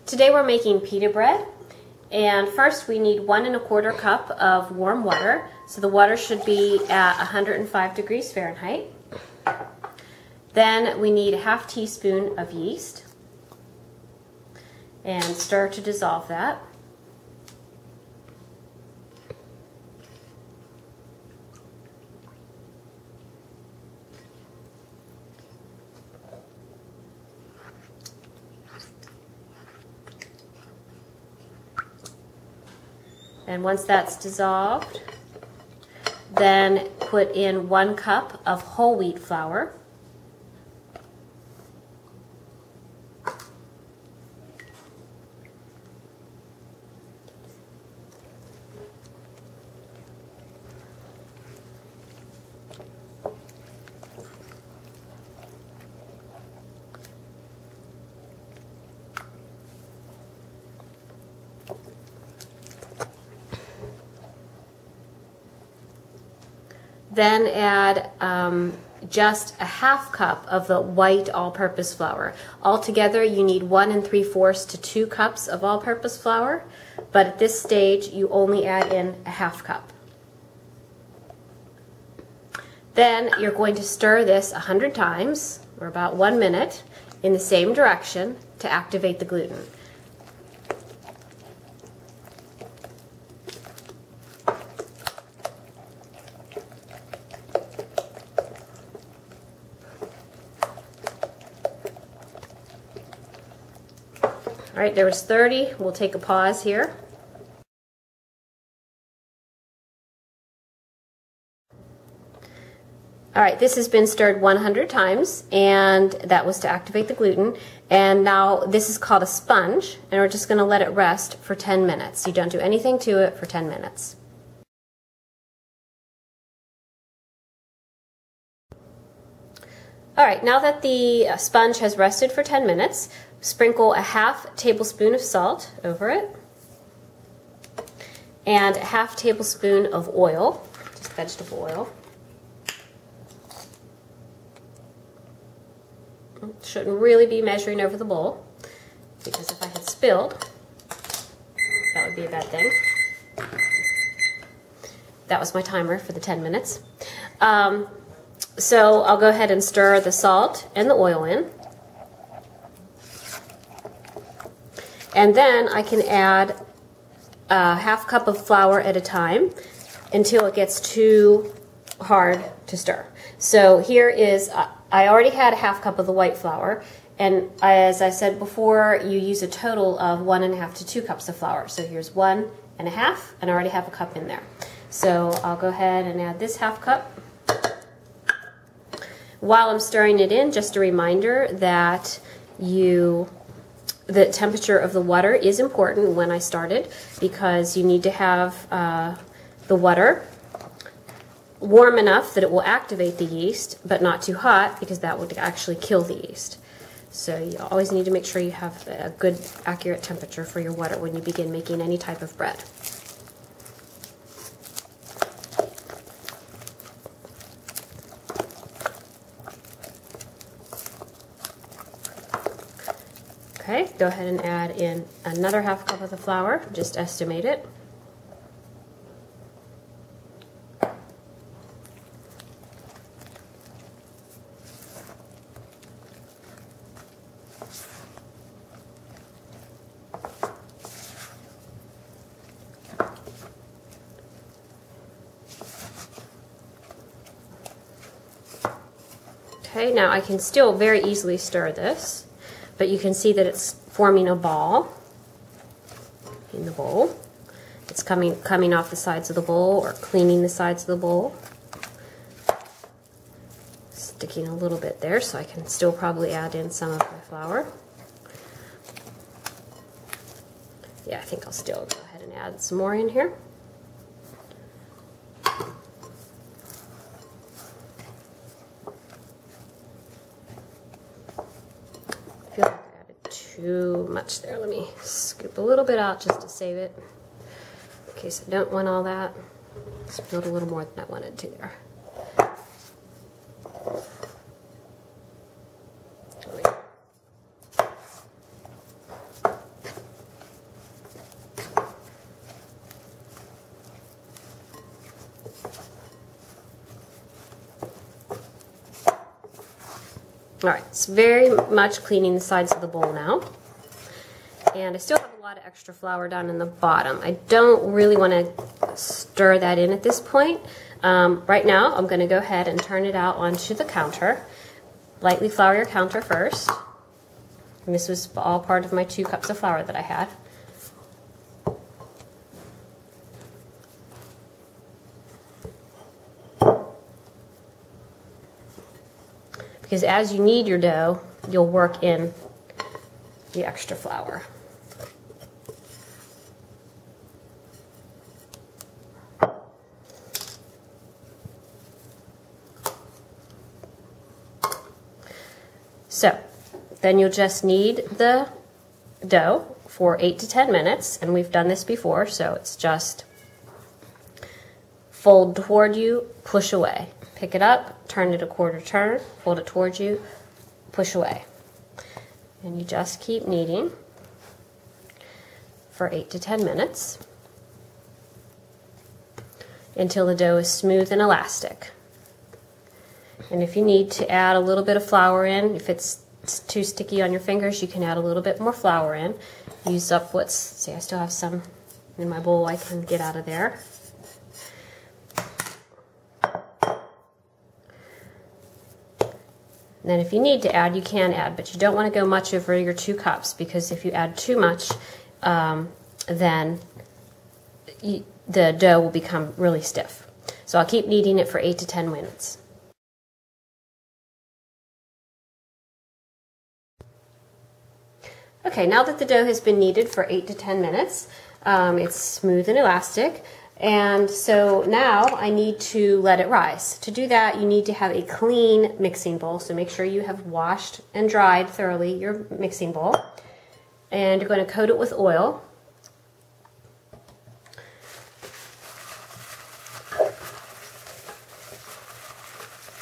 Today we're making pita bread, and first we need 1 1/4 cup of warm water. So the water should be at 105 degrees Fahrenheit. Then we need a 1/2 teaspoon of yeast, and stir to dissolve that. And once that's dissolved, then put in 1 cup of whole wheat flour. Then add just a 1/2 cup of the white all-purpose flour. Altogether, you need 1 3/4 to 2 cups of all-purpose flour, but at this stage, you only add in a 1/2 cup. Then you're going to stir this 100 times, or about 1 minute, in the same direction to activate the gluten. All right, there was 30. We'll take a pause here. All right, this has been stirred 100 times, and that was to activate the gluten. And now this is called a sponge, and we're just going to let it rest for 10 minutes. You don't do anything to it for 10 minutes. All right, now that the sponge has rested for 10 minutes, sprinkle a 1/2 tablespoon of salt over it and a 1/2 tablespoon of oil, just vegetable oil. Shouldn't really be measuring over the bowl, because if I had spilled, that would be a bad thing. That was my timer for the 10 minutes. So I'll go ahead and stir the salt and the oil in. And then I can add a 1/2 cup of flour at a time until it gets too hard to stir. So here is, I already had a 1/2 cup of the white flour, and as I said before, you use a total of 1 1/2 to 2 cups of flour. So here's 1 1/2, and I already have a cup in there. So I'll go ahead and add this 1/2 cup. While I'm stirring it in, just a reminder that the temperature of the water is important when I started, because you need to have the water warm enough that it will activate the yeast, but not too hot, because that would actually kill the yeast. So you always need to make sure you have a good, accurate temperature for your water when you begin making any type of bread. Okay, go ahead and add in another 1/2 cup of the flour, just estimate it. Okay, now I can still very easily stir this, but you can see that it's forming a ball in the bowl. It's coming off the sides of the bowl, or cleaning the sides of the bowl. Sticking a little bit there, so I can still probably add in some of my flour. Yeah, I think I'll still go ahead and add some more in here. I feel like I added too much there. Let me scoop a little bit out just to save it, in case I don't want all that. Spilled a little more than I wanted to there. All right, it's very much cleaning the sides of the bowl now. And I still have a lot of extra flour down in the bottom. I don't really want to stir that in at this point. Right now, I'm going to go ahead and turn it out onto the counter. Lightly flour your counter first. And this was all part of my 2 cups of flour that I had. Because as you knead your dough, you'll work in the extra flour. So, then you'll just knead the dough for 8 to 10 minutes, and we've done this before, so it's just fold toward you, push away. Pick it up, turn it a quarter turn, fold it towards you, push away. And you just keep kneading for 8 to 10 minutes until the dough is smooth and elastic. And if you need to add a little bit of flour in, if it's too sticky on your fingers, you can add a little bit more flour in. Use up what's, see, I still have some in my bowl I can get out of there. And then if you need to add, you can add, but you don't want to go much over your 2 cups, because if you add too much, then the dough will become really stiff. So I'll keep kneading it for 8 to 10 minutes. Okay, now that the dough has been kneaded for 8 to 10 minutes, it's smooth and elastic, and so now I need to let it rise. To do that, you need to have a clean mixing bowl, so make sure you have washed and dried thoroughly your mixing bowl, and you're going to coat it with oil.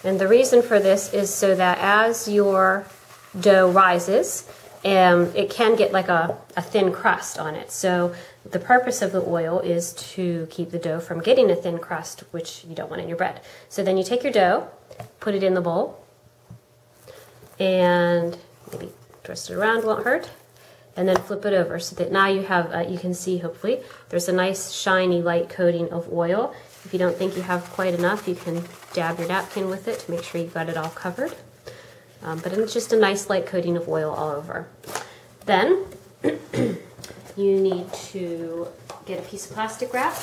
And the reason for this is so that as your dough rises, it can get like a thin crust on it. So the purpose of the oil is to keep the dough from getting a thin crust, which you don't want in your bread. So then you take your dough, put it in the bowl, and maybe twist it around, won't hurt, and then flip it over so that now you have, you can see hopefully, there's a nice shiny light coating of oil. If you don't think you have quite enough, you can dab your napkin with it to make sure you've got it all covered. But it's just a nice light coating of oil all over. Then you need to get a piece of plastic wrap.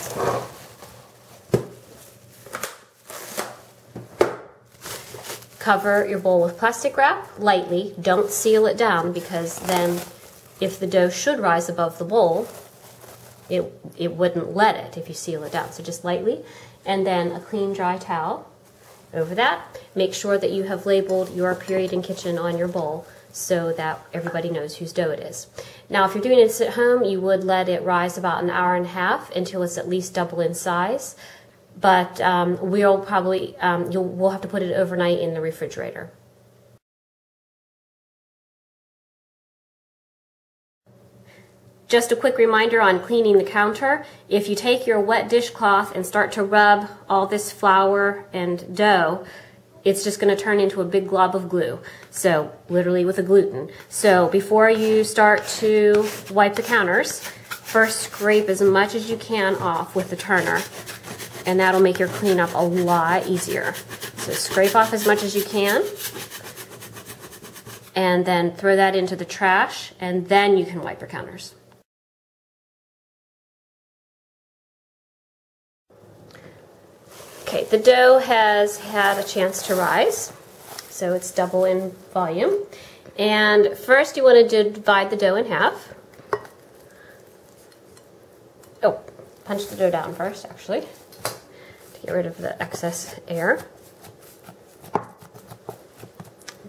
Cover your bowl with plastic wrap lightly. Don't seal it down, because then if the dough should rise above the bowl, it wouldn't let it if you seal it down. So just lightly, and then a clean dry towel over that. Make sure that you have labeled your period in kitchen on your bowl so that everybody knows whose dough it is. Now, if you're doing this at home, you would let it rise about an hour and a half until it's at least double in size. But we'll probably we'll have to put it overnight in the refrigerator. Just a quick reminder on cleaning the counter. If you take your wet dishcloth and start to rub all this flour and dough, it's just going to turn into a big glob of glue. So literally with a gluten. So before you start to wipe the counters, first scrape as much as you can off with the turner, and that'll make your cleanup a lot easier. So scrape off as much as you can, and then throw that into the trash, and then you can wipe your counters. Okay, the dough has had a chance to rise, so it's double in volume. And first you want to divide the dough in half. Oh, punch the dough down first, actually, to get rid of the excess air.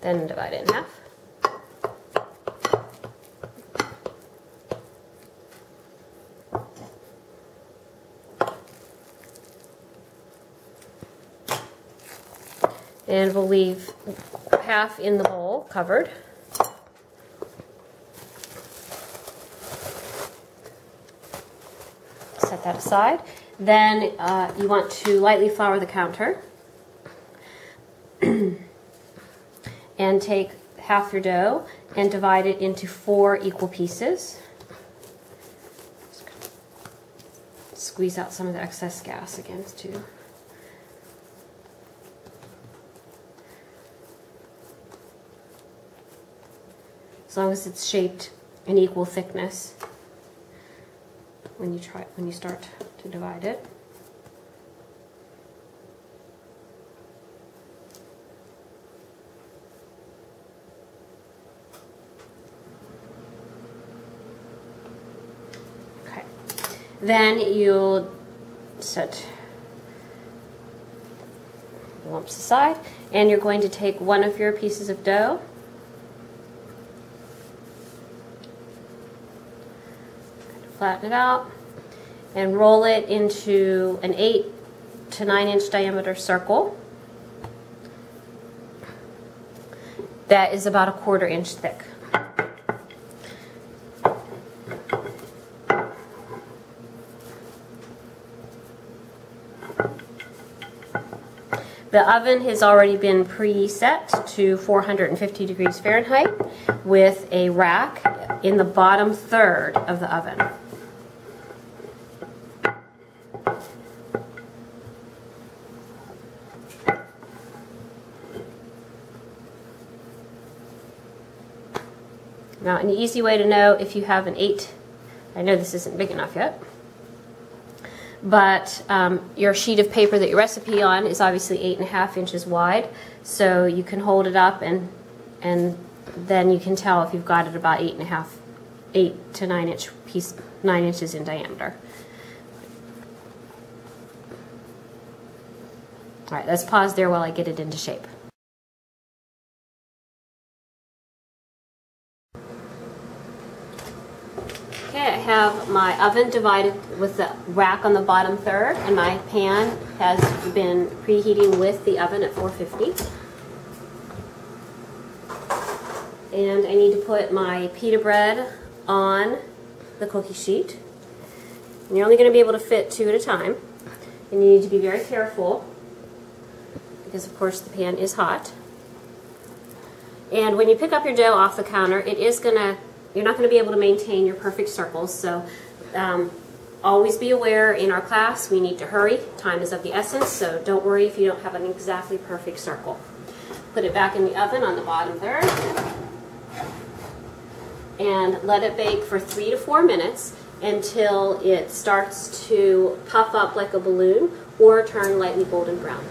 Then divide it in half. And we'll leave half in the bowl covered. Set that aside. Then you want to lightly flour the counter. And and take half your dough and divide it into 4 equal pieces. Squeeze out some of the excess gas again too. As long as it's shaped an equal thickness when you start to divide it. Okay. Then you'll set the lumps aside, and you're going to take one of your pieces of dough, flatten it out, and roll it into an 8 to 9 inch diameter circle that is about 1/4 inch thick. The oven has already been preset to 450 degrees Fahrenheit with a rack in the bottom third of the oven. Now, an easy way to know if you have an 8, I know this isn't big enough yet, but your sheet of paper that your recipe on is obviously 8.5 inches wide, so you can hold it up and then you can tell if you've got it about 8 to 9 inch piece, 9 inches in diameter. All right, let's pause there while I get it into shape. Okay, I have my oven divided with the rack on the bottom third, and my pan has been preheating with the oven at 450. And I need to put my pita bread on the cookie sheet. And you're only going to be able to fit 2 at a time. And you need to be very careful because, of course, the pan is hot. And when you pick up your dough off the counter, you're not going to be able to maintain your perfect circles, so always be aware in our class we need to hurry. Time is of the essence, so don't worry if you don't have an exactly perfect circle. Put it back in the oven on the bottom third and let it bake for 3 to 4 minutes until it starts to puff up like a balloon or turn lightly golden brown.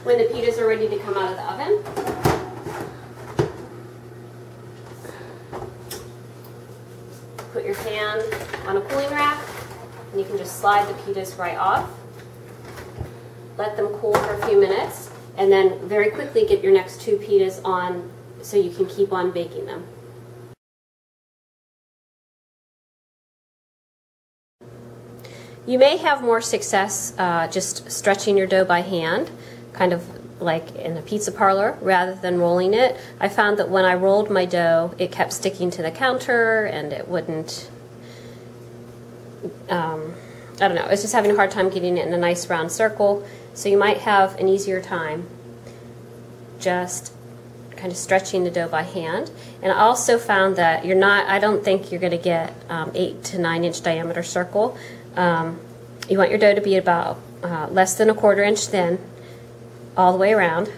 When the pitas are ready to come out of the oven, put your pan on a cooling rack and you can just slide the pitas right off. Let them cool for a few minutes and then very quickly get your next 2 pitas on so you can keep on baking them. You may have more success just stretching your dough by hand, kind of like in a pizza parlor, rather than rolling it. I found that when I rolled my dough, it kept sticking to the counter and it wouldn't, I don't know, I was just having a hard time getting it in a nice round circle, so you might have an easier time just kind of stretching the dough by hand. And I also found that I don't think you're going to get 8 to 9 inch diameter circle. You want your dough to be about less than 1/4 inch thin all the way around,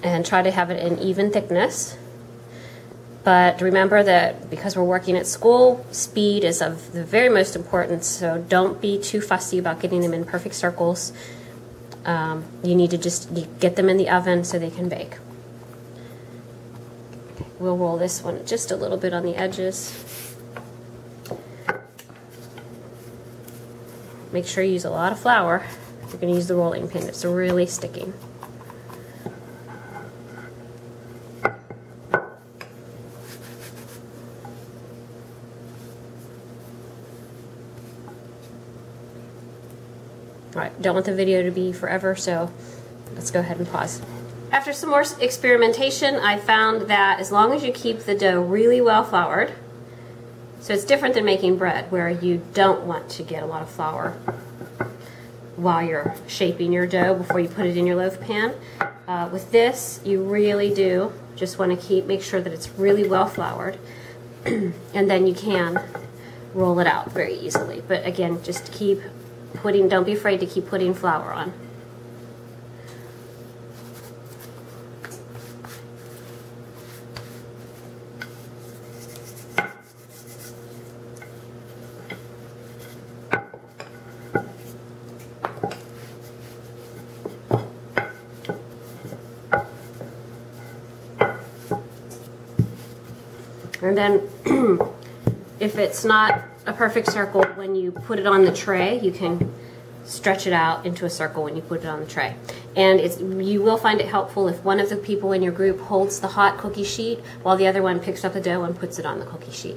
and try to have it an even thickness. But remember that because we're working at school, speed is of the very most importance, so don't be too fussy about getting them in perfect circles. You need to just get them in the oven so they can bake. We'll roll this one just a little bit on the edges. Make sure you use a lot of flour. You're going to use the rolling pin. It's really sticking. Alright, don't want the video to be forever, so let's go ahead and pause. After some more experimentation, I found that as long as you keep the dough really well floured, so it's different than making bread where you don't want to get a lot of flour while you're shaping your dough before you put it in your loaf pan. With this, you really do just want to make sure that it's really well floured, and then you can roll it out very easily. But again, just keep putting, don't be afraid to keep putting flour on. And then if it's not a perfect circle, when you put it on the tray, you can stretch it out into a circle when you put it on the tray. And you will find it helpful if one of the people in your group holds the hot cookie sheet while the other one picks up the dough and puts it on the cookie sheet.